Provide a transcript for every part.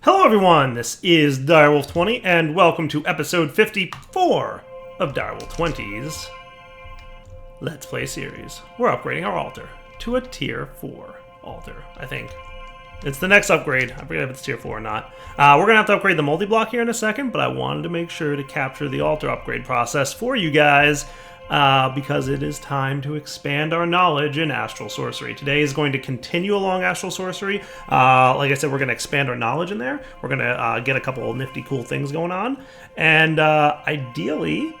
Hello everyone, this is Direwolf20 and welcome to episode 54 of Direwolf20's Let's Play series. We're upgrading our altar to a tier 4 altar, I think. It's the next upgrade. I forget if it's tier 4 or not. We're going to have to upgrade the multi-block here in a second, but I wanted to make sure to capture the altar upgrade process for you guys because it is time to expand our knowledge in Astral Sorcery. Today is going to continue along Astral Sorcery. Like I said, we're going to expand our knowledge in there. We're going to get a couple of nifty cool things going on. And ideally,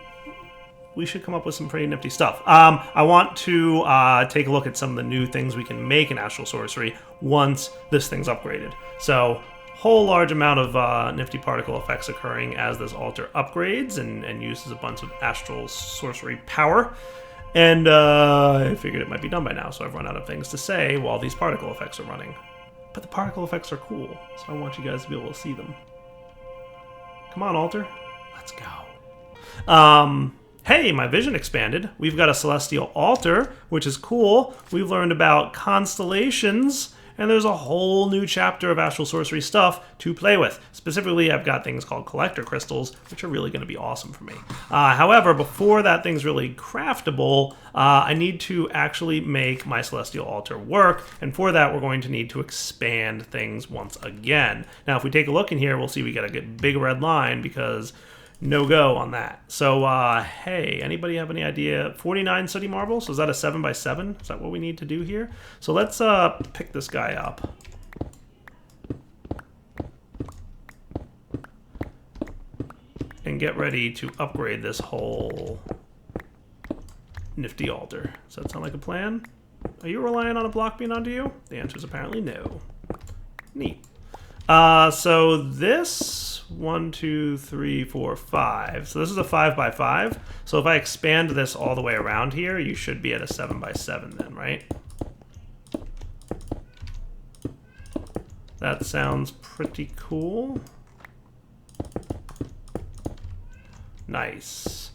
we should come up with some pretty nifty stuff. I want to take a look at some of the new things we can make in Astral Sorcery once this thing's upgraded. So, whole large amount of nifty particle effects occurring as this altar upgrades and uses a bunch of Astral Sorcery power. And I figured it might be done by now, so I've run out of things to say while these particle effects are running. But the particle effects are cool, so I want you guys to be able to see them. Come on, altar. Let's go. Hey, my vision expanded. We've got a celestial altar, which is cool. We've learned about constellations, and there's a whole new chapter of Astral Sorcery stuff to play with. Specifically, I've got things called collector crystals, which are really going to be awesome for me. However, before that thing's really craftable, I need to actually make my celestial altar work, and for that, we're going to need to expand things once again. Now, if we take a look in here, we'll see we got a big red line because no go on that. So, hey, anybody have any idea? 49 sooty marbles? Is that a 7x7? Is that what we need to do here? So let's pick this guy up. And get ready to upgrade this whole nifty altar. Does that sound like a plan? Are you relying on a block being onto you? The answer is apparently no. Neat. So this 1, 2, 3, 4, 5. So this is a 5x5. So if I expand this all the way around here, you should be at a 7x7 then, right? That sounds pretty cool. Nice.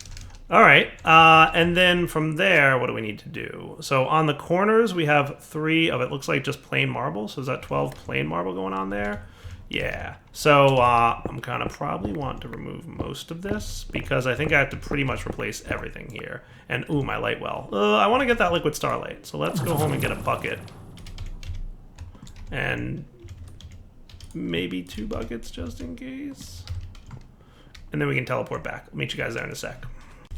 All right, and then from there, what do we need to do? So on the corners, we have 3 of it looks like just plain marble. So is that 12 plain marble going on there? Yeah, so I'm gonna probably want to remove most of this because I think I have to pretty much replace everything here. And ooh, my light well. I want to get that liquid starlight, so let's go home and get a bucket. And maybe 2 buckets just in case. And then we can teleport back. I'll meet you guys there in a sec.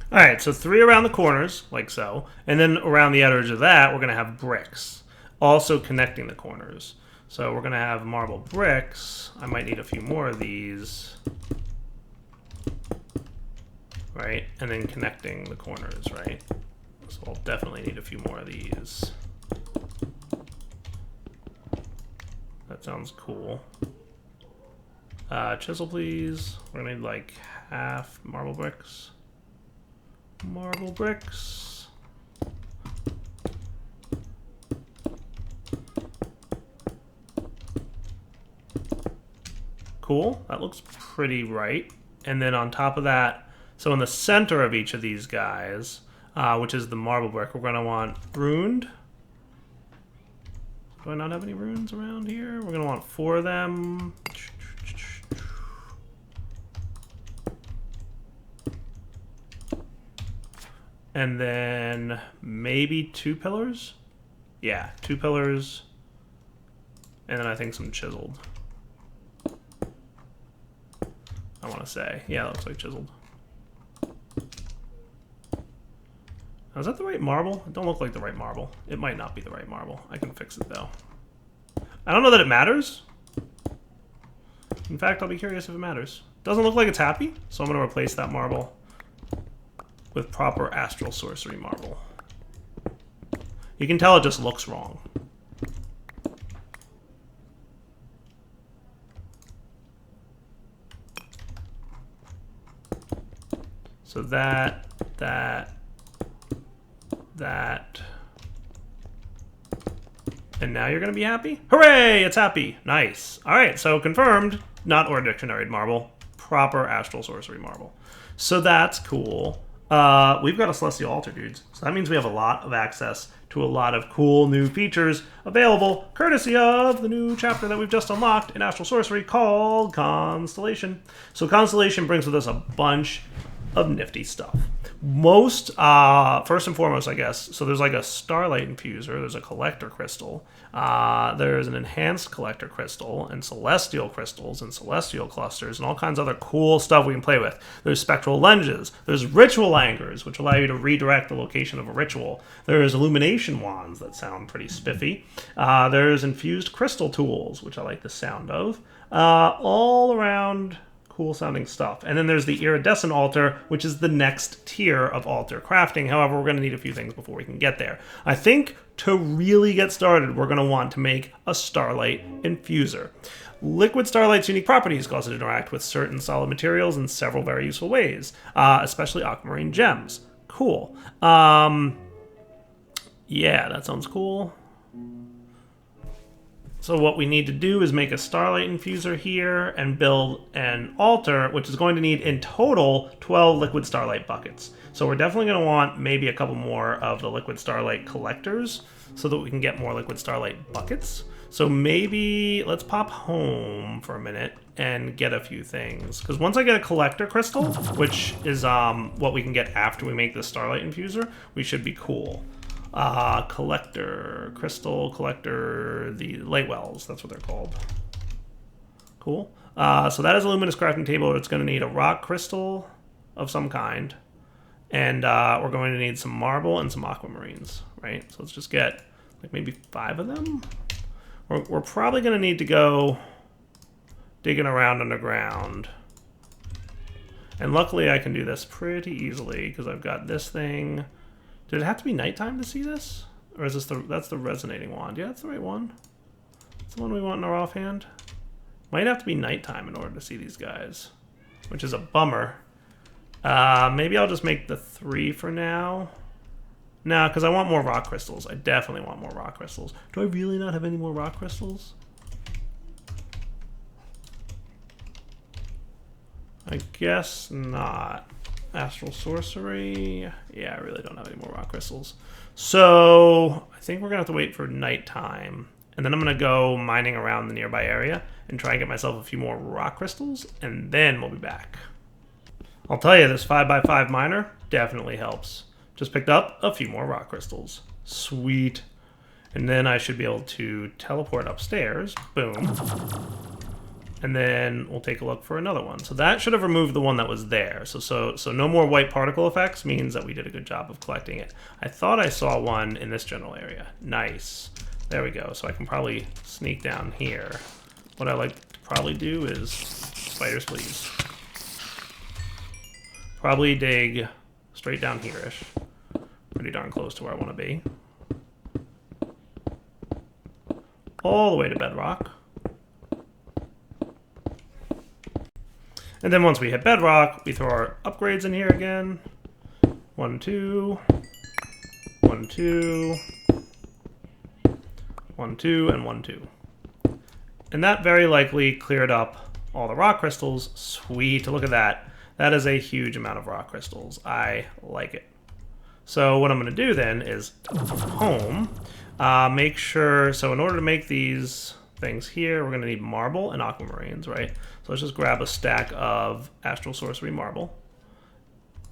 Alright, so 3 around the corners, like so. And then around the edge of that, we're gonna have bricks. Also connecting the corners. So we're going to have marble bricks. I might need a few more of these. Right? And then connecting the corners, right? So I'll definitely need a few more of these. That sounds cool. Chisel, please. We're going to need like half marble bricks. Marble bricks. Cool, that looks pretty right. And then on top of that, so in the center of each of these guys, which is the marble brick, we're gonna want runed. Do I not have any runes around here? We're gonna want 4 of them. And then maybe 2 pillars? Yeah, 2 pillars. And then I think some chiseled. I want to say. Yeah, that looks like chiseled. Now, is that the right marble? It don't look like the right marble. It might not be the right marble. I can fix it, though. I don't know that it matters. In fact, I'll be curious if it matters. Doesn't look like it's happy, so I'm going to replace that marble with proper Astral Sorcery marble. You can tell it just looks wrong. So that. And now you're going to be happy? Hooray! It's happy. Nice. All right, so confirmed. Not Ore Dictionary marble. Proper Astral Sorcery marble. So that's cool. We've got a Celestial Altar, dudes. So that means we have a lot of access to a lot of cool new features available courtesy of the new chapter that we've just unlocked in Astral Sorcery called Constellation. So Constellation brings with us a bunch of nifty stuff. Most, first and foremost, I guess, so there's like a starlight infuser, there's a collector crystal, there's an enhanced collector crystal, and celestial crystals, and celestial clusters, and all kinds of other cool stuff we can play with. There's spectral lenses, there's ritual anchors, which allow you to redirect the location of a ritual. There's illumination wands that sound pretty spiffy. There's infused crystal tools, which I like the sound of. All around cool sounding stuff. And then there's the iridescent altar, which is the next tier of altar crafting. However, we're going to need a few things before we can get there. I think to really get started, we're going to want to make a starlight infuser. Liquid starlight's unique properties cause it to interact with certain solid materials in several very useful ways, especially aquamarine gems. Cool. Yeah, that sounds cool. So what we need to do is make a starlight infuser here and build an altar, which is going to need in total 12 liquid starlight buckets. So we're definitely going to want maybe a couple more of the liquid starlight collectors so that we can get more liquid starlight buckets. So maybe let's pop home for a minute and get a few things. Because once I get a collector crystal, which is what we can get after we make the starlight infuser, we should be cool. Collector, crystal, collector, the light wells, that's what they're called. Cool. So that is a luminous crafting table. It's going to need a rock crystal of some kind. And we're going to need some marble and some aquamarines, right? So let's just get like maybe 5 of them. We're probably going to need to go digging around underground. And luckily I can do this pretty easily because I've got this thing. Did it have to be nighttime to see this? Or is this that's the resonating wand? Yeah, that's the right one. That's the one we want in our offhand. Might have to be nighttime in order to see these guys, which is a bummer. Maybe I'll just make the 3 for now. No, because I want more rock crystals. I definitely want more rock crystals. Do I really not have any more rock crystals? I guess not. Astral Sorcery. Yeah, I really don't have any more rock crystals. So I think we're going to have to wait for nighttime. And then I'm going to go mining around the nearby area and try and get myself a few more rock crystals. And then we'll be back. I'll tell you, this 5x5 miner definitely helps. Just picked up a few more rock crystals. Sweet. And then I should be able to teleport upstairs. Boom. And then we'll take a look for another one. So that should have removed the one that was there. So no more white particle effects means that we did a good job of collecting it. I thought I saw one in this general area. Nice. There we go. So I can probably sneak down here. What I like to probably do is spiders, please. Probably dig straight down here-ish. Pretty darn close to where I want to be. All the way to bedrock. And then once we hit bedrock, we throw our upgrades in here again. 1, 2. 1, 2. 1, 2, and 1, 2. And that very likely cleared up all the rock crystals. Sweet, look at that. That is a huge amount of rock crystals. I like it. So what I'm going to do then is home. Make sure, so in order to make these things here, we're going to need marble and aquamarines, right? So let's just grab a stack of Astral Sorcery marble.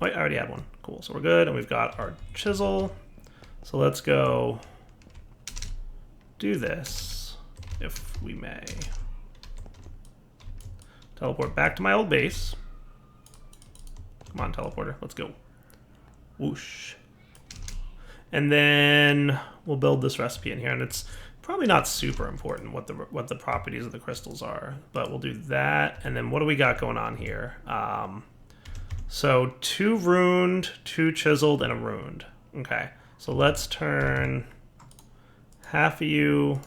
Wait, I already had one. Cool, so we're good, and we've got our chisel. So let's go do this, if we may. Teleport back to my old base. Come on, teleporter, let's go. Whoosh. And then we'll build this recipe in here, and it's probably not super important what the properties of the crystals are, but we'll do that. And then what do we got going on here? So 2 runed, 2 chiseled, and a runed. Okay, so let's turn half of you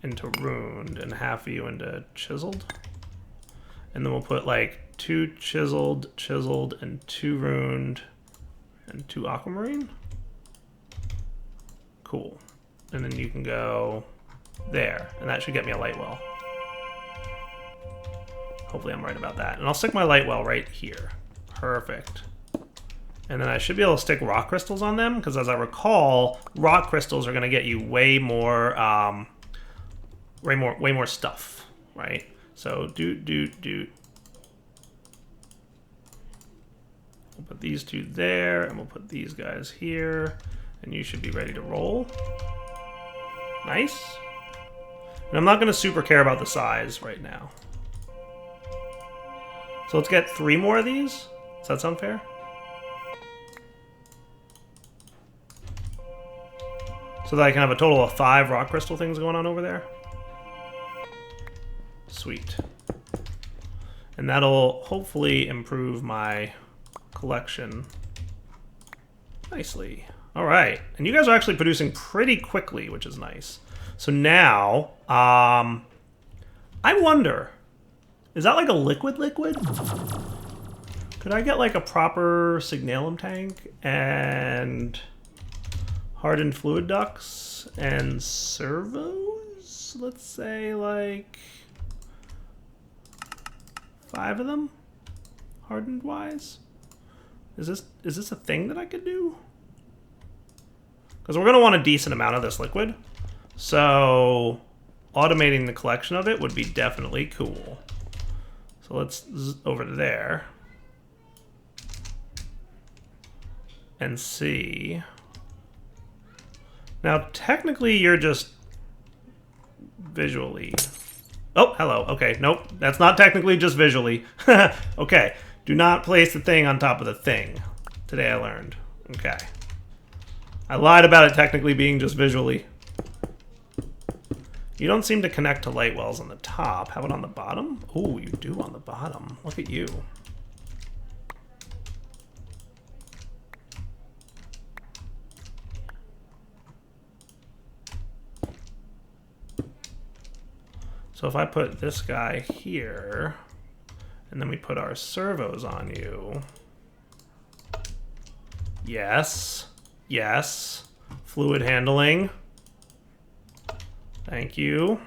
into runed and half of you into chiseled. And then we'll put like 2 chiseled, and 2 runed, and 2 aquamarine. Cool. And then you can go there, and that should get me a light well. Hopefully I'm right about that. And I'll stick my light well right here. Perfect. And then I should be able to stick rock crystals on them, because as I recall, rock crystals are going to get you way more stuff, right? So we'll put these two there, and we'll put these guys here, and you should be ready to roll. Nice. And I'm not going to super care about the size right now. So let's get 3 more of these. Does that sound fair? So that I can have a total of 5 rock crystal things going on over there. Sweet. And that'll hopefully improve my collection nicely. All right. And you guys are actually producing pretty quickly, which is nice. So now, I wonder, is that like a liquid? Could I get like a proper signalum tank and hardened fluid ducts and servos? Let's say like 5 of them, hardened wise. Is this a thing that I could do? Because we're gonna want a decent amount of this liquid, so automating the collection of it would be definitely cool. So let's over to there and see. Now, technically, you're just visually... Oh, hello. Okay, nope. That's not technically just visually. Okay. Do not place the thing on top of the thing. Today I learned. Okay. I lied about it technically being just visually. You don't seem to connect to light wells on the top. How about on the bottom? Oh, you do on the bottom. Look at you. So if I put this guy here, and then we put our servos on you. Yes. Yes. Fluid handling. Thank you.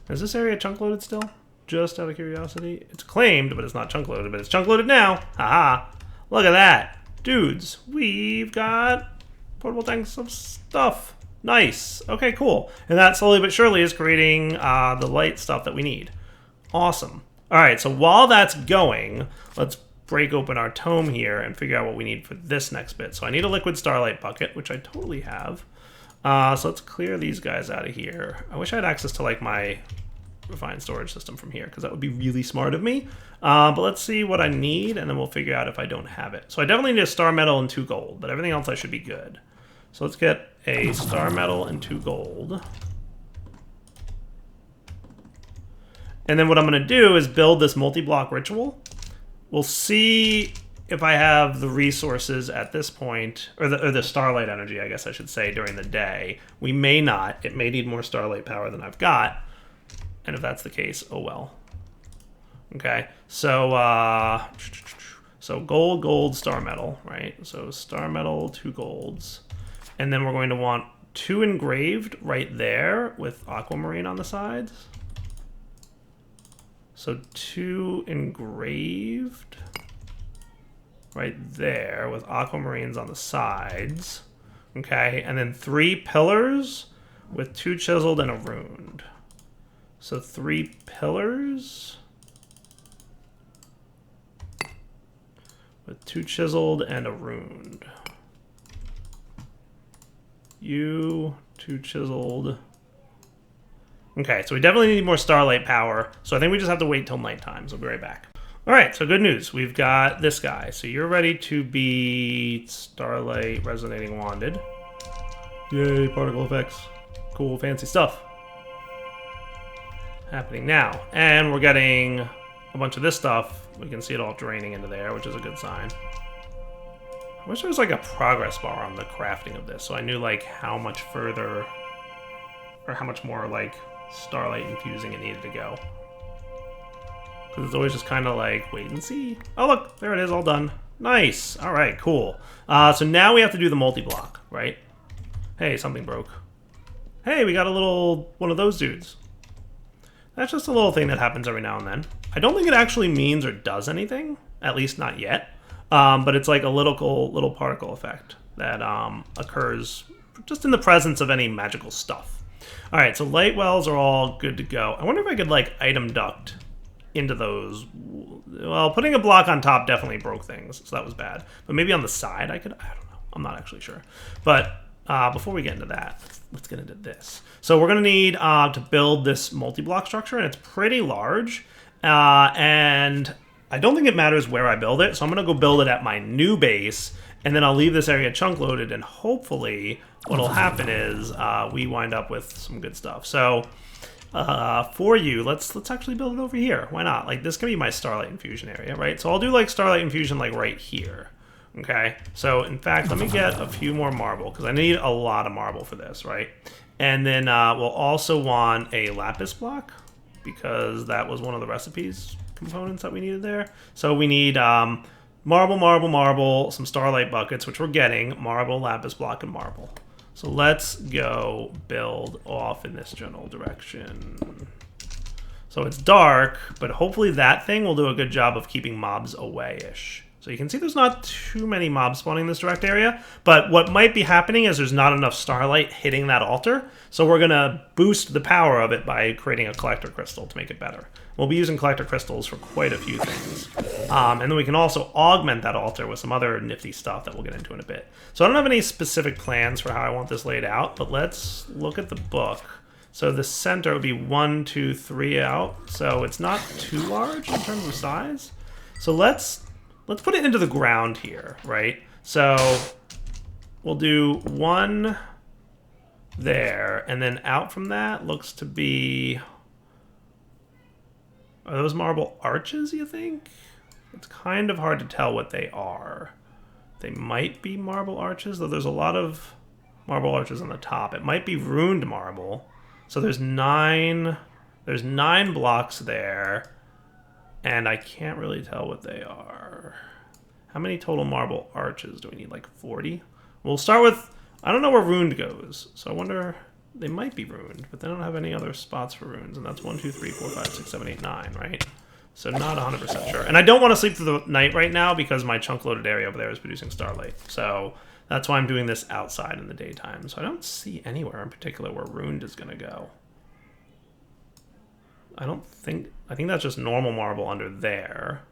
Is this area chunk loaded still? Just out of curiosity. It's claimed, but it's not chunk loaded, but it's chunk loaded now. Haha. Look at that. Dudes, we've got portable tanks of stuff. Nice. Okay, cool. And that slowly but surely is creating the light stuff that we need. Awesome. All right, so while that's going, let's break open our tome here and figure out what we need for this next bit. So I need a liquid starlight bucket, which I totally have. So let's clear these guys out of here. I wish I had access to like my refined storage system from here, because that would be really smart of me. But let's see what I need, and then we'll figure out if I don't have it. So I definitely need a star metal and 2 gold, but everything else I should be good. So let's get a star metal and 2 gold. And then what I'm going to do is build this multi-block ritual. We'll see if I have the resources at this point, or the starlight energy, I guess I should say, during the day. We may not. It may need more starlight power than I've got. And if that's the case, oh well. Okay, so gold, star metal, right? So star metal, 2 golds. And then we're going to want 2 engraved right there with aquamarine on the sides. So 2 engraved right there with aquamarines on the sides. Okay, and then 3 pillars with 2 chiseled and a runed. So 3 pillars with 2 chiseled and a runed. 2 chiseled. Okay, so we definitely need more starlight power, so I think we just have to wait till nighttime, so we'll be right back. Alright, so good news. We've got this guy. So you're ready to be starlight resonating wanded. Yay, particle effects. Cool, fancy stuff. Happening now. And we're getting a bunch of this stuff. We can see it all draining into there, which is a good sign. I wish there was like a progress bar on the crafting of this, so I knew like how much further, or how much more like starlight infusing it needed to go. Because it's always just kind of like, wait and see. Oh look, there it is, all done. Nice, all right, cool. So now we have to do the multi-block, right? Hey, something broke. Hey, we got a little, one of those dudes. That's just a little thing that happens every now and then. I don't think it actually means or does anything, at least not yet. But it's like a little particle effect that occurs just in the presence of any magical stuff. All right, so light wells are all good to go. I wonder if I could like item duct into those. Well, putting a block on top definitely broke things, so that was bad. But maybe on the side I could, I don't know. I'm not actually sure. But before we get into that, let's get into this. So we're gonna need to build this multi-block structure, and it's pretty large. And I don't think it matters where I build it, so I'm gonna go build it at my new base, and then I'll leave this area chunk loaded, and hopefully what'll happen is we wind up with some good stuff. So for you, let's actually build it over here. Why not? Like, this can be my starlight infusion area, right? So I'll do like starlight infusion like right here. Okay, so in fact, let me get a few more marble, because I need a lot of marble for this, right? And then we'll also want a lapis block, because that was one of the recipes components that we needed there. So we need marble, some starlight buckets, which we're getting, marble, lapis block, and marble. So let's go build off in this general direction. So it's dark, but hopefully that thing will do a good job of keeping mobs away-ish. So you can see there's not too many mobs spawning in this direct area, but what might be happening is there's not enough starlight hitting that altar, so we're going to boost the power of it by creating a collector crystal to make it better. We'll be using collector crystals for quite a few things. And then we can also augment that altar with some other nifty stuff that we'll get into in a bit. So I don't have any specific plans for how I want this laid out, but let's look at the book. So the center would be 1, 2, 3 out, so it's not too large in terms of size. So let's put it into the ground here, right? So we'll do 1 there, and then out from that looks to be... Are those marble arches, you think? It's kind of hard to tell what they are. They might be marble arches, though there's a lot of marble arches on the top. It might be ruined marble. So there's 9 blocks there, and I can't really tell what they are. How many total marble arches do we need? Like 40? We'll start with... I don't know where ruined goes, so I wonder... They might be ruined, but they don't have any other spots for runes, and that's 1, 2, 3, 4, 5, 6, 7, 8, 9, right? So not 100% sure. And I don't want to sleep through the night right now because my chunk-loaded area over there is producing starlight. So that's why I'm doing this outside in the daytime. So I don't see anywhere in particular where ruined is going to go. I think that's just normal marble under there.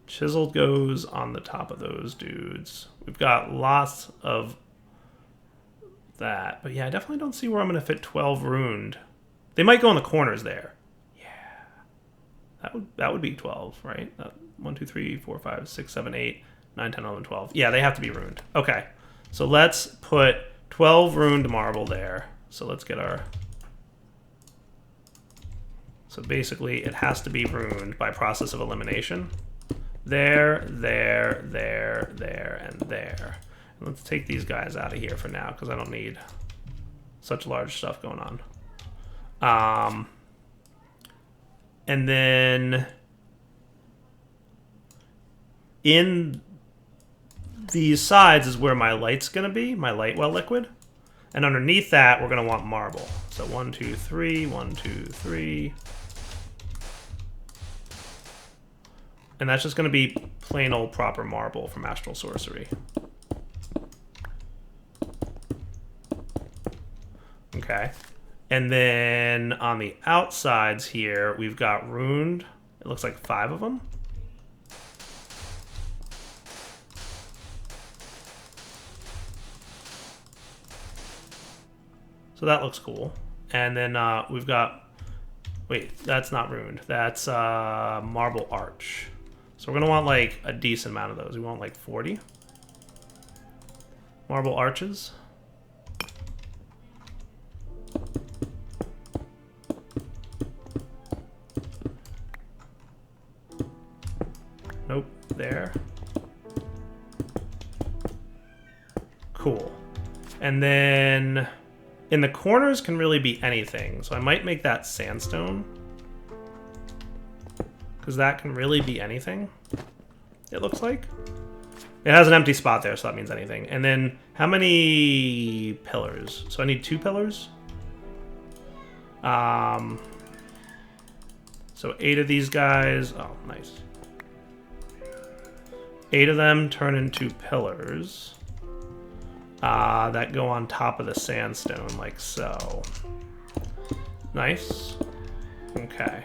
Chiseled goes on the top of those dudes. We've got lots of that. But yeah, I definitely don't see where I'm going to fit 12 ruined. They might go in the corners there. Yeah. That would be 12, right? 1, 2, 3, 4, 5, 6, 7, 8, 9, 10, 11, 12. Yeah, they have to be ruined. Okay. So let's put 12 ruined marble there. So let's get our... So basically, it has to be ruined by process of elimination. There, there, there, there, and there. And let's take these guys out of here for now, because I don't need such large stuff going on. And then in these sides is where my light's going to be, my light well liquid. And underneath that, we're going to want marble. So 1, 2, 3, 1, 2, 3. And that's just going to be plain old proper marble from Astral Sorcery. Okay. And then on the outsides here, we've got ruined. It looks like 5 of them. So that looks cool. And then we've got... Wait, that's not ruined. That's marble arch. So we're going to want like a decent amount of those. We want like 40. Marble arches. Nope, there. Cool. And then in the corners can really be anything. So I might make that sandstone, because that can really be anything, it looks like. It has an empty spot there, so that means anything. And then how many pillars? So I need 2 pillars. So 8 of these guys. Oh, nice. 8 of them turn into pillars that go on top of the sandstone, like so. Nice. Okay.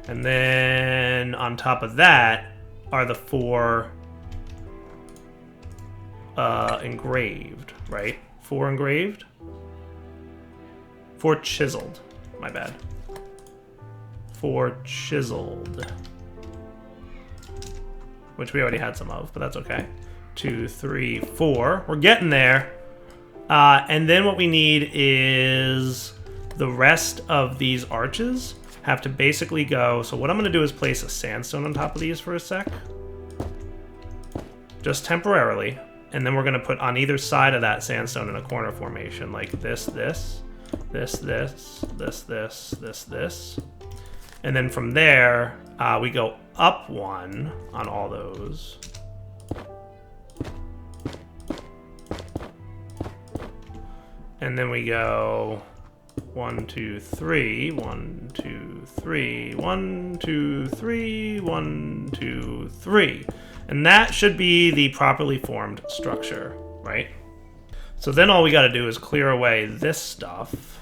And then on top of that are the 4 engraved, right? 4 engraved? 4 chiseled. My bad. 4 chiseled. Which we already had some of, but that's okay. 2, 3, 4. We're getting there. And then what we need is the rest of these arches have to basically go. So what I'm going to do is place a sandstone on top of these for a sec. Just temporarily. And then we're going to put on either side of that sandstone in a corner formation, like this, this, this, this, this, this, this, this. And then from there, we go up 1 on all those. And then we go 1, 2, 3, 1, 2, 3, 1, 2, 3, 1, 2, 3. And that should be the properly formed structure, right? So then all we got to do is clear away this stuff.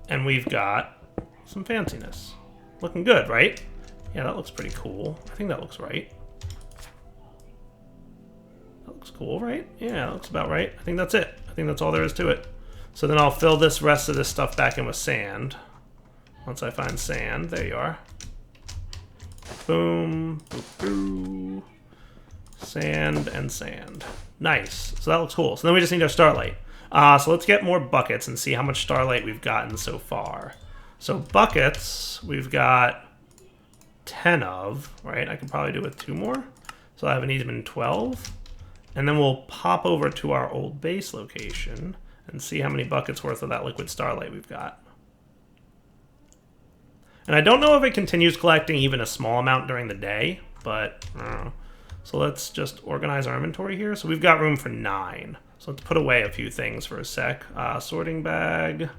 And we've got some fanciness. Looking good, right? Yeah, that looks pretty cool. I think that looks right. That looks cool, right? Yeah, that looks about right. I think that's it. I think that's all there is to it. So then I'll fill this rest of this stuff back in with sand. Once I find sand, there you are. Boom, boop, boo. Sand and sand. Nice. So that looks cool. So then we just need our starlight. So let's get more buckets and see how much starlight we've gotten so far. So buckets, we've got 10 of, right? I could probably do with 2 more. So I have an even 12. And then we'll pop over to our old base location and see how many buckets worth of that liquid starlight we've got. And I don't know if it continues collecting even a small amount during the day, but I don't know. So let's just organize our inventory here. So we've got room for 9. So let's put away a few things for a sec. Sorting bag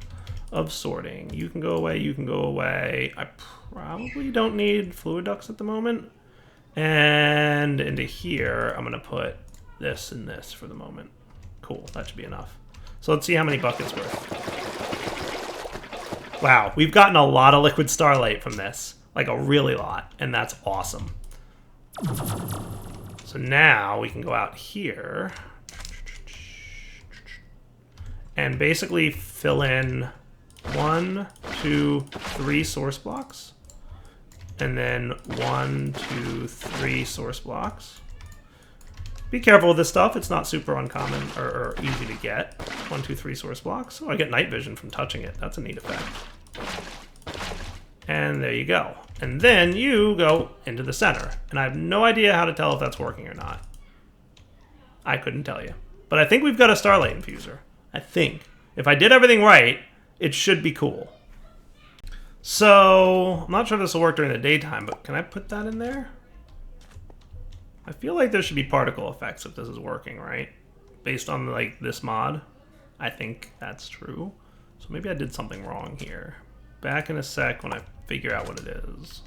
of sorting. You can go away, you can go away. I probably don't need fluid ducts at the moment. And into here, I'm gonna put this and this for the moment. Cool, that should be enough. So let's see how many buckets worth. Wow, we've gotten a lot of liquid starlight from this. Like a really lot, and that's awesome. So now we can go out here and basically fill in 1, 2, 3 source blocks. And then 1, 2, 3 source blocks. Be careful with this stuff. It's not super uncommon or easy to get. 1, 2, 3 source blocks. Oh, I get night vision from touching it. That's a neat effect. And there you go. And then you go into the center. And I have no idea how to tell if that's working or not. I couldn't tell you. But I think we've got a starlight infuser. I think. If I did everything right, it should be cool. So, I'm not sure if this will work during the daytime, but can I put that in there? I feel like there should be particle effects if this is working, right? Based on, like, this mod. I think that's true. So maybe I did something wrong here. Back in a sec when I figure out what it is.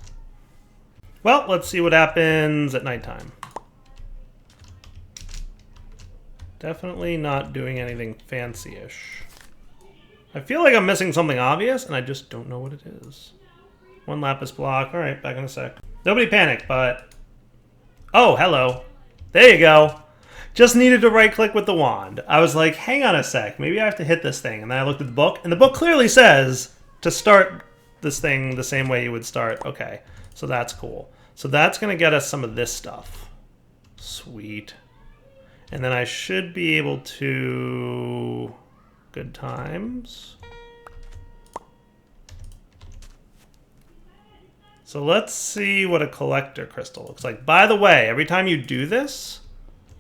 Well, let's see what happens at nighttime. Definitely not doing anything fancy-ish. I feel like I'm missing something obvious, and I just don't know what it is. 1 lapis block. All right, back in a sec. Nobody panic, but... Oh, hello. There you go. Just needed to right-click with the wand. I was like, hang on a sec. Maybe I have to hit this thing. And then I looked at the book, and the book clearly says to start this thing the same way you would start. Okay, so that's cool. So that's going to get us some of this stuff. Sweet. And then I should be able to... Good times. So let's see what a collector crystal looks like. By the way, every time you do this,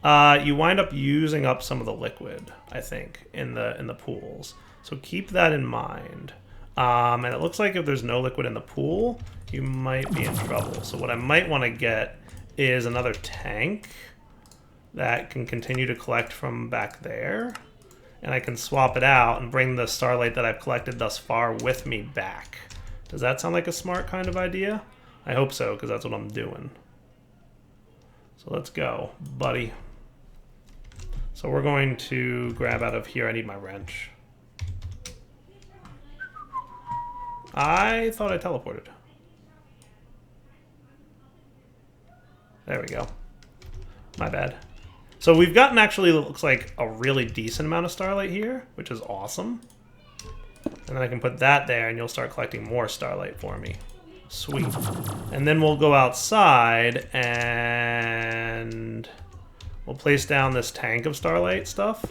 you wind up using up some of the liquid, I think, in the pools. So keep that in mind. And it looks like if there's no liquid in the pool, you might be in trouble. So what I might want to get is another tank that can continue to collect from back there. and I can swap it out and bring the starlight that I've collected thus far with me back. Does that sound like a smart kind of idea? I hope so, because that's what I'm doing. So let's go, buddy. So we're going to grab out of here. I need my wrench. I thought I teleported. There we go. My bad. So we've gotten actually, it looks like, a really decent amount of starlight here, which is awesome. And then I can put that there, and you'll start collecting more starlight for me. Sweet. And then we'll go outside, and we'll place down this tank of starlight stuff,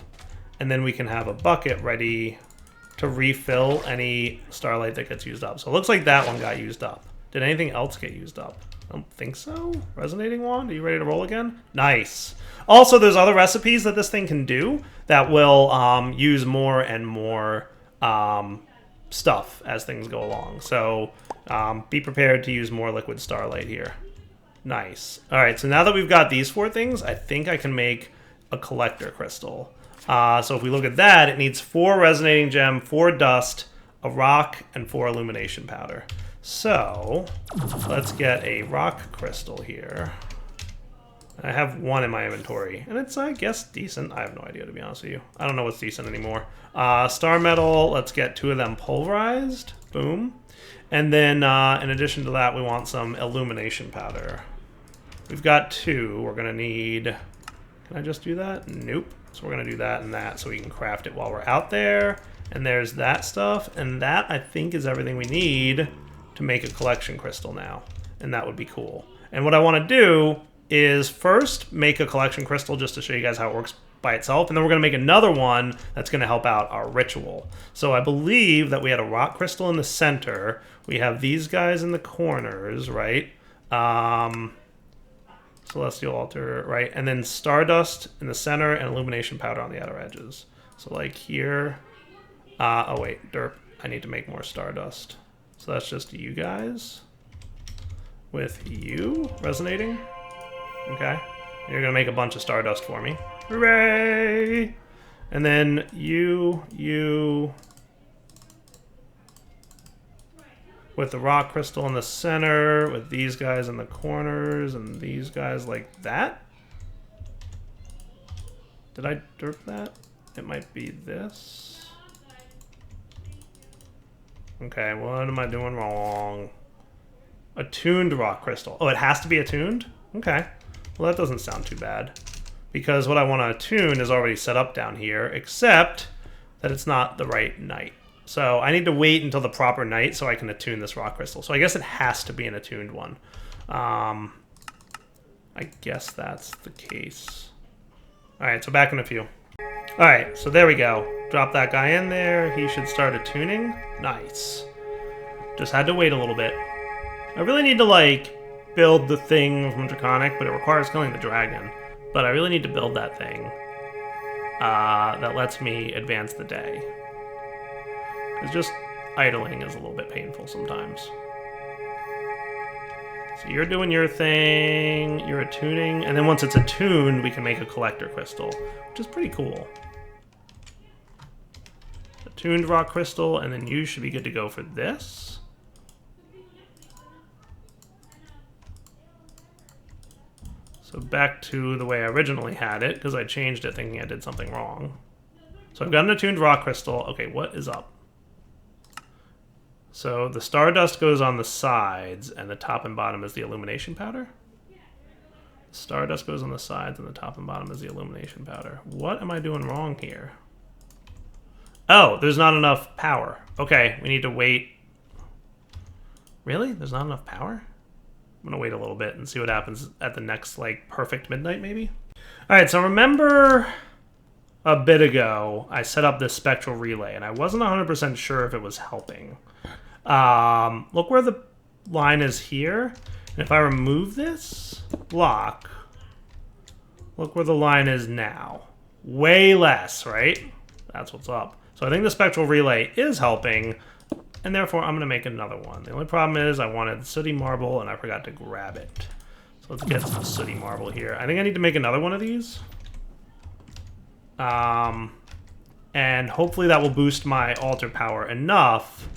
and then we can have a bucket ready to refill any starlight that gets used up. So it looks like that one got used up. Did anything else get used up? I don't think so. Resonating wand, are you ready to roll again? Nice. Also, there's other recipes that this thing can do that will use more and more stuff as things go along. So be prepared to use more liquid starlight here. Nice. All right, so now that we've got these 4 things, I think I can make a collector crystal. So if we look at that, it needs 4 resonating gem, 4 dust, a rock, and 4 illumination powder. So let's get a rock crystal here. I have 1 in my inventory, and it's, I guess, decent. I have no idea, to be honest with you. I don't know what's decent anymore. Star metal, let's get 2 of them pulverized. Boom. And then in addition to that, we want some illumination powder. We've got 2. We're going to need... Can I just do that? Nope. So we're going to do that and that so we can craft it while we're out there. And there's that stuff. And that, I think, is everything we need to make a collection crystal now. And that would be cool. And what I want to do is first make a collection crystal just to show you guys how it works by itself. And then we're going to make another one that's going to help out our ritual. So I believe that we had a rock crystal in the center. We have these guys in the corners, right? Celestial altar, right? And then stardust in the center and illumination powder on the outer edges. So like here. Oh wait, derp. I need to make more stardust. So that's just you guys. With you resonating. Okay. And you're gonna make a bunch of stardust for me. Hooray! And then you. With the rock crystal in the center, with these guys in the corners, and these guys like that. Did I derp that? It might be this. Okay, what am I doing wrong? Attuned rock crystal. Oh, it has to be attuned? Okay. Well, that doesn't sound too bad. Because what I want to attune is already set up down here, except that it's not the right night. So I need to wait until the proper night so I can attune this rock crystal. So I guess it has to be an attuned one. I guess that's the case. All right, so back in a few. All right, so there we go. Drop that guy in there. He should start attuning. Nice. Just had to wait a little bit. I really need to, like, build the thing from Draconic, but it requires killing the dragon. But I really need to build that thing that lets me advance the day. It's just idling is a little bit painful sometimes. So you're doing your thing, you're attuning, and then once it's attuned, we can make a collector crystal, which is pretty cool. Attuned rock crystal, and then you should be good to go for this. So back to the way I originally had it, because I changed it thinking I did something wrong. So I've got an attuned rock crystal. Okay, what is up? So the stardust goes on the sides, and the top and bottom is the illumination powder. Stardust goes on the sides, and the top and bottom is the illumination powder. What am I doing wrong here? Oh, there's not enough power. Okay, we need to wait. Really? There's not enough power? I'm going to wait a little bit and see what happens at the next, like, perfect midnight, maybe? All right, so remember a bit ago, I set up this spectral relay, and I wasn't 100% sure if it was helping. Look where the line is here. And if I remove this block, look where the line is now. Way less, right? That's what's up. So I think the spectral relay is helping, and therefore I'm going to make another one. The only problem is I wanted sooty marble, and I forgot to grab it. So let's get some sooty marble here. I think I need to make another one of these. And hopefully that will boost my altar power enough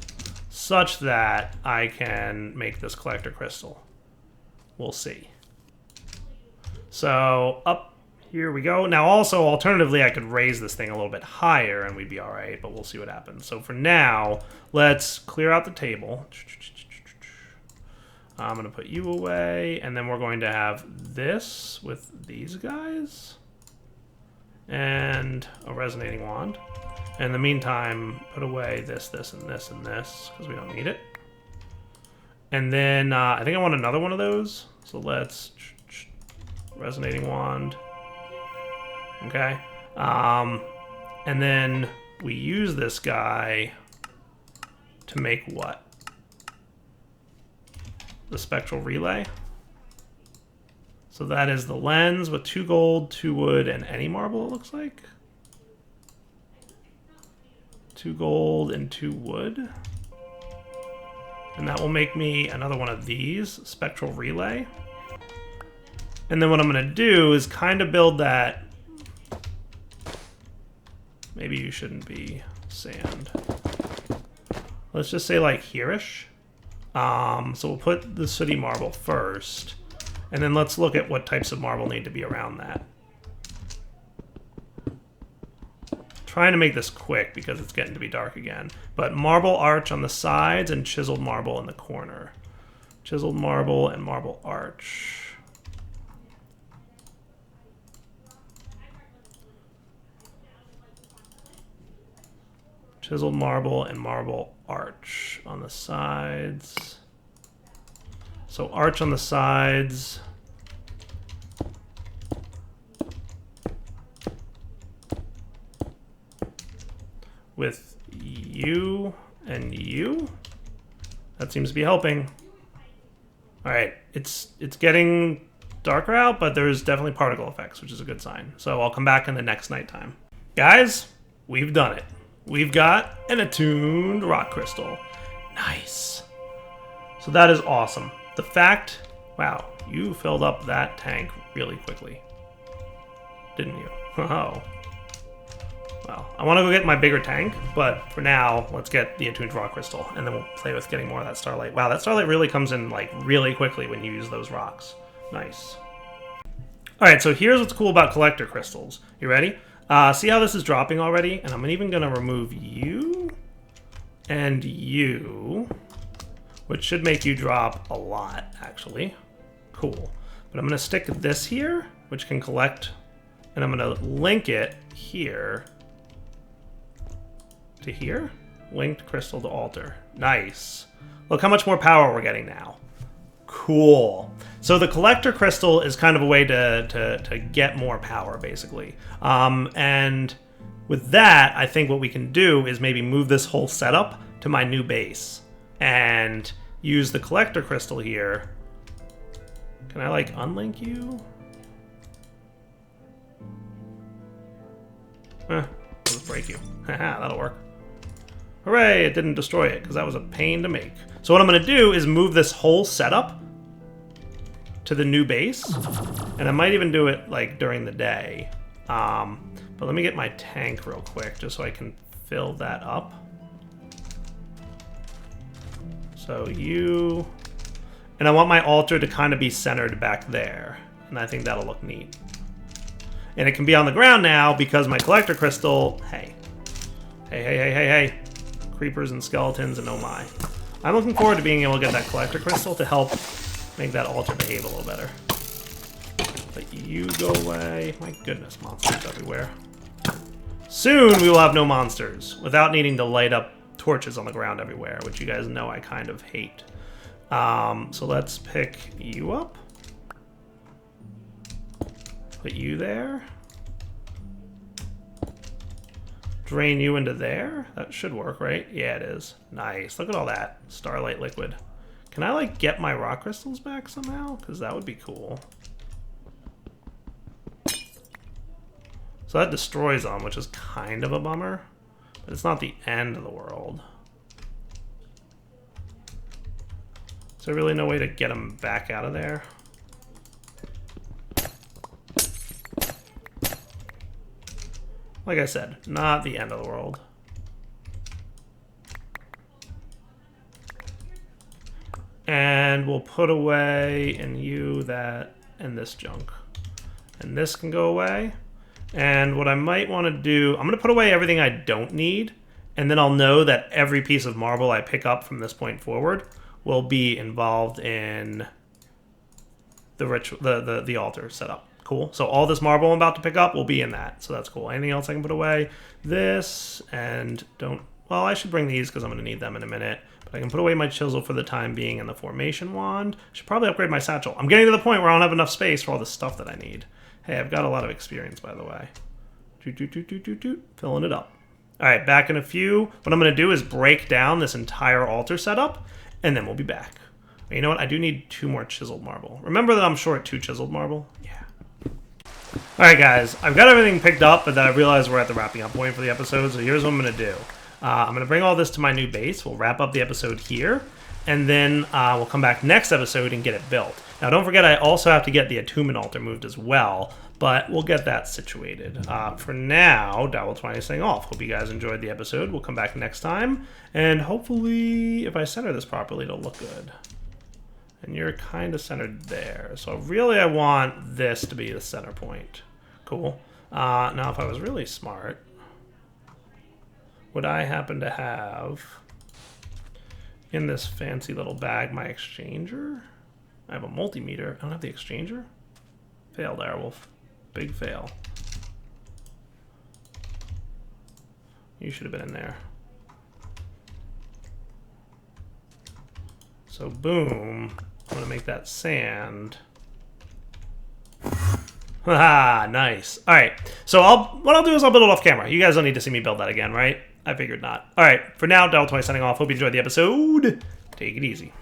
such that I can make this collector crystal. We'll see. So up here we go. Now also, alternatively, I could raise this thing a little bit higher and we'd be all right, but we'll see what happens. So for now, let's clear out the table. I'm going to put you away, and then we're going to have this with these guys. And a resonating wand. And in the meantime, put away this, this, and this, and this, because we don't need it. And then I think I want another one of those. So let's resonating wand. Okay. And then we use this guy to make what? The spectral relay. So that is the lens with 2 gold, 2 wood, and any marble, it looks like. 2 gold and 2 wood. And that will make me another one of these, spectral relay. And then what I'm going to do is kind of build that. Maybe you shouldn't be sand. Let's just say like here-ish. So we'll put the sooty marble first. And then let's look at what types of marble need to be around that. Trying to make this quick because it's getting to be dark again. But marble arch on the sides and chiseled marble in the corner. Chiseled marble and marble arch. Chiseled marble and marble arch on the sides. So arch on the sides. With you and you. That seems to be helping. Alright, it's getting darker out, but there's definitely particle effects, which is a good sign. So I'll come back in the next nighttime. Guys, we've done it. We've got an attuned rock crystal. Nice. So that is awesome. The fact, wow, you filled up that tank really quickly. Didn't you? Oh. Well, I want to go get my bigger tank, but for now, let's get the attuned rock crystal, and then we'll play with getting more of that starlight. Wow, that starlight really comes in like really quickly when you use those rocks. Nice. Alright, so here's what's cool about collector crystals. You ready? See how this is dropping already? And I'm even going to remove you and you, which should make you drop a lot, actually. Cool. But I'm going to stick this here, which can collect, and I'm going to link it here to here. Linked crystal to altar. Nice. Look how much more power we're getting now. Cool. So the collector crystal is kind of a way to get more power, basically. And with that, I think what we can do is maybe move this whole setup to my new base and use the collector crystal here. Can I like unlink you? I'll just break you. Haha, that'll work. Hooray, it didn't destroy it, because that was a pain to make. So what I'm going to do is move this whole setup to the new base. And I might even do it like during the day. But let me get my tank real quick, just so I can fill that up. So you... And I want my altar to kind of be centered back there. And I think that'll look neat. And it can be on the ground now because my collector crystal... Hey. Hey. Creepers and skeletons and oh my. I'm looking forward to being able to get that collector crystal to help make that altar behave a little better. Let you go away. My goodness, monsters everywhere. Soon we will have no monsters without needing to light up torches on the ground everywhere, which you guys know I kind of hate. So let's pick you up. Put you there. Drain you into there. That should work, right? Yeah, it is. Nice. Look at all that starlight liquid. Can I, like, get my rock crystals back somehow? Because that would be cool. So that destroys them, which is kind of a bummer. But it's not the end of the world. Is there really no way to get them back out of there? Like I said, not the end of the world. And we'll put away in you that and this junk. And this can go away. And what I might want to do, I'm going to put away everything I don't need. And then I'll know that every piece of marble I pick up from this point forward will be involved in the altar setup. Cool. So all this marble I'm about to pick up will be in that. So that's cool. Anything else I can put away? This and don't... Well, I should bring these because I'm going to need them in a minute. But I can put away my chisel for the time being and the formation wand. I should probably upgrade my satchel. I'm getting to the point where I don't have enough space for all the stuff that I need. Hey, I've got a lot of experience, by the way. Filling it up. All right, back in a few. What I'm going to do is break down this entire altar setup, and then we'll be back. You know what? I do need 2 more chiseled marble. Remember that I'm short 2 chiseled marble? Yeah. All right, guys. I've got everything picked up, but then I realized we're at the wrapping up point for the episode, so here's what I'm going to do. I'm going to bring all this to my new base. We'll wrap up the episode here, and then we'll come back next episode and get it built. Now, don't forget, I also have to get the attunement altar moved as well, but we'll get that situated. For now, Darwell20 is saying off. Hope you guys enjoyed the episode. We'll come back next time, and hopefully, if I center this properly, it'll look good. And you're kind of centered there. So really, I want this to be the center point. Cool. Now, if I was really smart, would I happen to have in this fancy little bag my exchanger? I have a multimeter. I don't have the exchanger? Failed, Direwolf. Big fail. You should have been in there. So boom. I'm gonna make that sand. Haha, nice. All right. So what I'll do is I'll build it off camera. You guys don't need to see me build that again, right? I figured not. All right. For now, Darwell20 signing off. Hope you enjoyed the episode. Take it easy.